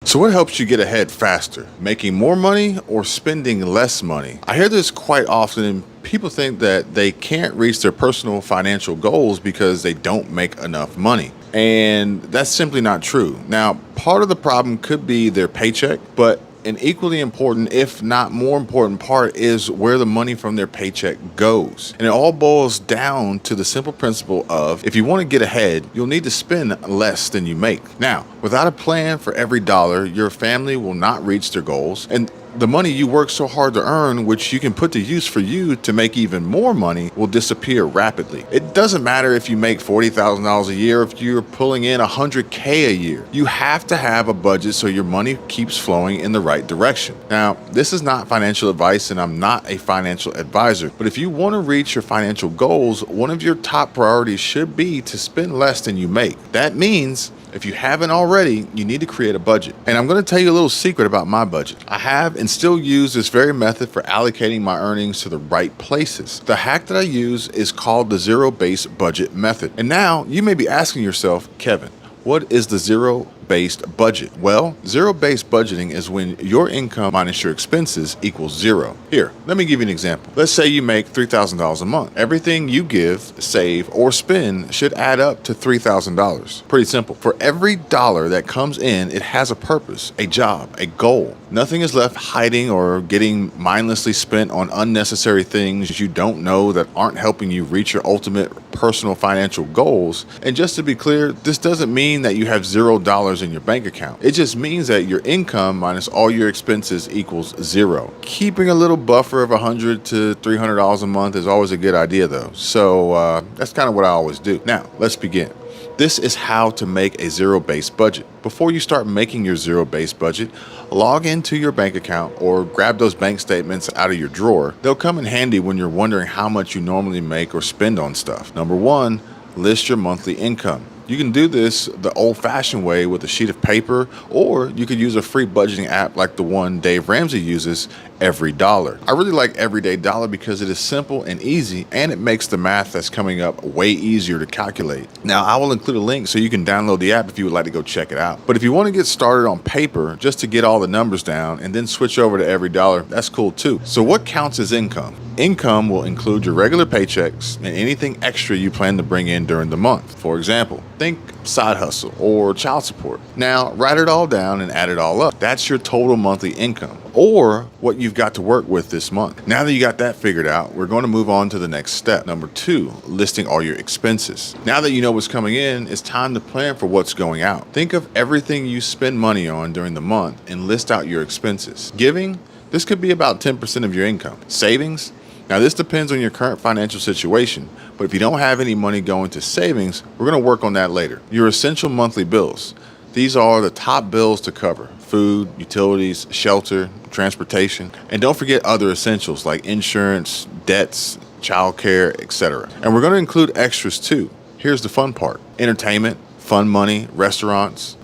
So what helps you get ahead faster? Making more money or spending less money? I hear this quite often, and people think that they can't reach their personal financial goals because they don't make enough money. And that's simply not true. Now, part of the problem could be their paycheck, but an equally important, if not more important part is where the money from their paycheck goes. And it all boils down to the simple principle of if you want to get ahead, you'll need to spend less than you make. Now, without a plan for every dollar, your family will not reach their goals. And the money you work so hard to earn, which you can put to use for you to make even more money, will disappear rapidly. It doesn't matter if you make $40,000 a year, if you're pulling in $100K a year. You have to have a budget so your money keeps flowing in the right direction. Now, this is not financial advice, and I'm not a financial advisor, but if you want to reach your financial goals, one of your top priorities should be to spend less than you make. That means if you haven't already, you need to create a budget. And I'm going to tell you a little secret about my budget. I have and still use this very method for allocating my earnings to the right places. The hack that I use is called the zero-based budget method. And now you may be asking yourself, Kevin, what is the zero-based budget? Well, zero-based budgeting is when your income minus your expenses equals zero. Here, let me give you an example. Let's say you make $3,000 a month. Everything you give, save, or spend should add up to $3,000. Pretty simple. For every dollar that comes in, it has a purpose, a job, a goal. Nothing is left hiding or getting mindlessly spent on unnecessary things you don't know that aren't helping you reach your ultimate personal financial goals. And just to be clear, this doesn't mean that you have $0 in your bank account. It just means that your income minus all your expenses equals zero. Keeping a little buffer of $100 to $300 a month is always a good idea though. So that's kind of what I always do. Now, let's begin. This is how to make a zero-based budget. Before you start making your zero-based budget, log into your bank account or grab those bank statements out of your drawer. They'll come in handy when you're wondering how much you normally make or spend on stuff. Number one, list your monthly income. You can do this the old-fashioned way with a sheet of paper, or you could use a free budgeting app like the one Dave Ramsey uses, Every Dollar. I really like Everyday Dollar because it is simple and easy, and it makes the math that's coming up way easier to calculate. Now, I will include a link so you can download the app if you would like to go check it out. But if you want to get started on paper just to get all the numbers down and then switch over to Every Dollar, that's cool too. So what counts as income? Income will include your regular paychecks and anything extra you plan to bring in during the month. For example, think side hustle or child support. Now, write it all down and add it all up. That's your total monthly income, or what you've got to work with this month. Now that you got that figured out, we're going to move on to the next step. Number two, listing all your expenses. Now that you know what's coming in, it's time to plan for what's going out. Think of everything you spend money on during the month and list out your expenses. Giving, this could be about 10% of your income. Savings, now this depends on your current financial situation, but if you don't have any money going to savings, we're going to work on that later. Your essential monthly bills. These are the top bills to cover: food, utilities, shelter, transportation, and don't forget other essentials like insurance, debts, childcare, etc. And we're going to include extras too. Here's the fun part: entertainment, fun money, restaurants,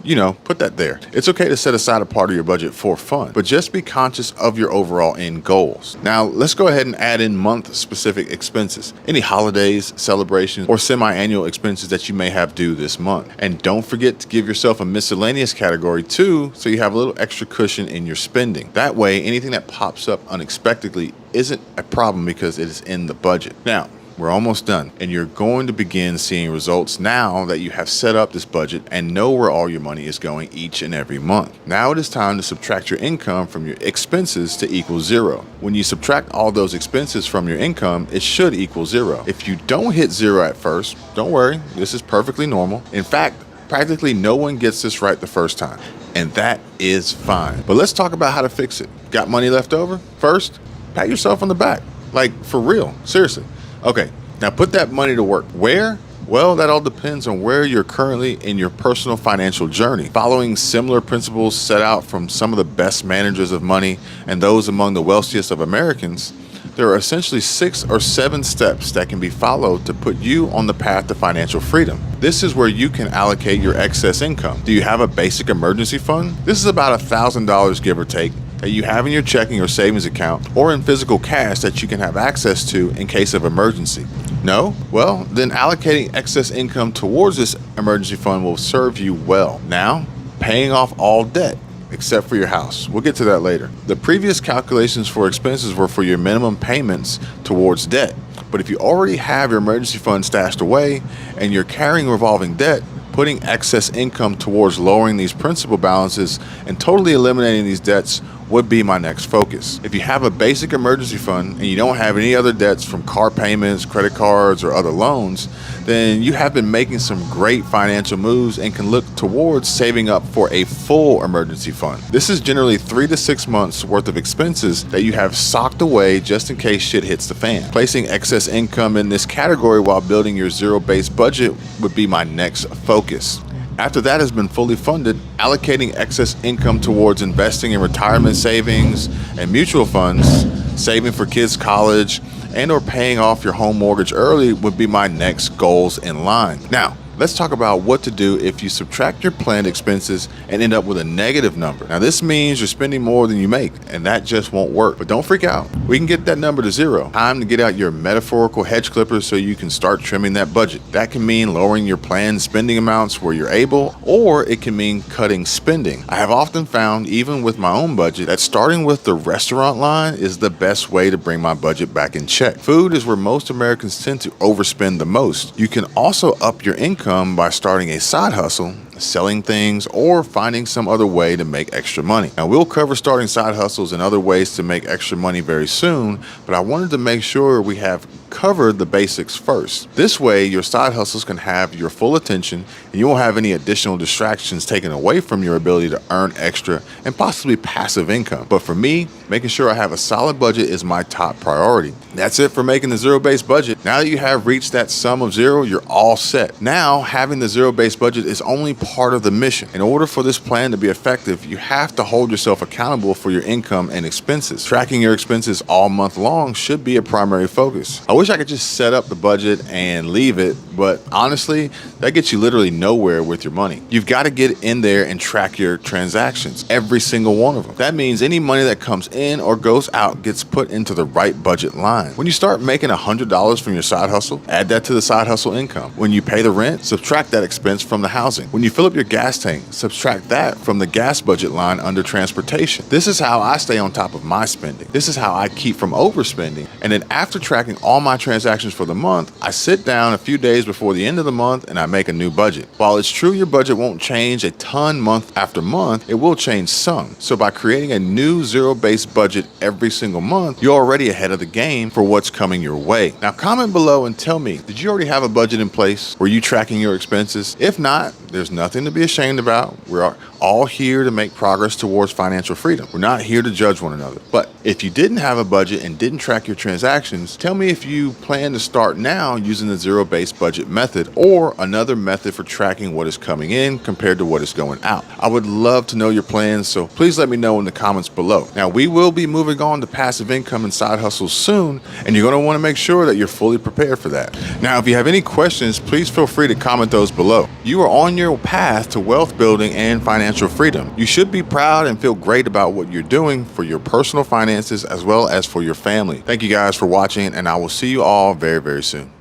put that there. It's okay to set aside a part of your budget for fun, but just be conscious of your overall end goals. Now, let's go ahead and add in month-specific expenses. Any holidays, celebrations, or semi-annual expenses that you may have due this month. And don't forget to give yourself a miscellaneous category too, so you have a little extra cushion in your spending. That way, anything that pops up unexpectedly isn't a problem because it is in the budget. Now, we're almost done, and you're going to begin seeing results now that you have set up this budget and know where all your money is going each and every month. Now it is time to subtract your income from your expenses to equal zero. When you subtract all those expenses from your income, it should equal zero. If you don't hit zero at first, don't worry, this is perfectly normal. In fact, practically no one gets this right the first time, and that is fine. But let's talk about how to fix it. Got money left over? First, pat yourself on the back. Like, for real, seriously. Okay, now put that money to work. Where? Well, that all depends on where you're currently in your personal financial journey. Following similar principles set out from some of the best managers of money and those among the wealthiest of Americans, there are essentially 6 or 7 steps that can be followed to put you on the path to financial freedom. This is where you can allocate your excess income. Do you have a basic emergency fund? This is about $1,000, give or take, that you have in your checking or savings account or in physical cash that you can have access to in case of emergency. No? Well, then allocating excess income towards this emergency fund will serve you well. Now, paying off all debt. except for your house. We'll get to that later. The previous calculations for expenses were for your minimum payments towards debt. But if you already have your emergency fund stashed away and you're carrying revolving debt, putting excess income towards lowering these principal balances and totally eliminating these debts would be my next focus. If you have a basic emergency fund and you don't have any other debts from car payments, credit cards, or other loans, then you have been making some great financial moves and can look towards saving up for a full emergency fund. This is generally 3 to 6 months worth of expenses that you have socked away just in case shit hits the fan. Placing excess income in this category while building your zero-based budget would be my next focus. After that has been fully funded, allocating excess income towards investing in retirement savings and mutual funds, saving for kids' college, and or paying off your home mortgage early would be my next goals in line. Now, let's talk about what to do if you subtract your planned expenses and end up with a negative number. Now, this means you're spending more than you make, and that just won't work. But don't freak out. We can get that number to zero. Time to get out your metaphorical hedge clippers so you can start trimming that budget. That can mean lowering your planned spending amounts where you're able, or it can mean cutting spending. I have often found, even with my own budget, that starting with the restaurant line is the best way to bring my budget back in check. Food is where most Americans tend to overspend the most. You can also up your income by starting a side hustle, selling things, or finding some other way to make extra money. Now, we'll cover starting side hustles and other ways to make extra money very soon, but I wanted to make sure we have covered the basics first. This way, your side hustles can have your full attention and you won't have any additional distractions taken away from your ability to earn extra and possibly passive income. But for me, making sure I have a solid budget is my top priority. That's it for making the zero-based budget. Now that you have reached that sum of zero, you're all set. Now, having the zero-based budget is only part of the mission. In order for this plan to be effective, you have to hold yourself accountable for your income and expenses. Tracking your expenses all month long should be a primary focus. I wish I could just set up the budget and leave it, but honestly, that gets you literally nowhere with your money. You've got to get in there and track your transactions, every single one of them. That means any money that comes in or goes out gets put into the right budget line. When you start making $100 from your side hustle, add that to the side hustle income. When you pay the rent, subtract that expense from the housing. When you fill up your gas tank, subtract that from the gas budget line under transportation. This is how I stay on top of my spending. This is how I keep from overspending. And then after tracking all my transactions for the month, I sit down a few days before the end of the month and I make a new budget. While it's true your budget won't change a ton month after month, it will change some. So by creating a new zero-based budget every single month, you're already ahead of the game for what's coming your way. Now comment below and tell me, did you already have a budget in place? Were you tracking your expenses? If not, there's nothing to be ashamed about. We're all here to make progress towards financial freedom. We're not here to judge one another. But if you didn't have a budget and didn't track your transactions, tell me if you plan to start now using the zero-based budget method or another method for tracking what is coming in compared to what is going out. I would love to know your plans, so please let me know in the comments below. Now, we will be moving on to passive income and side hustles soon, and you're going to want to make sure that you're fully prepared for that. Now, if you have any questions, please feel free to comment those below. You are on your path to wealth building and financial freedom. You should be proud and feel great about what you're doing for your personal finances as well as for your family. Thank you guys for watching, and I will see you all very, very soon.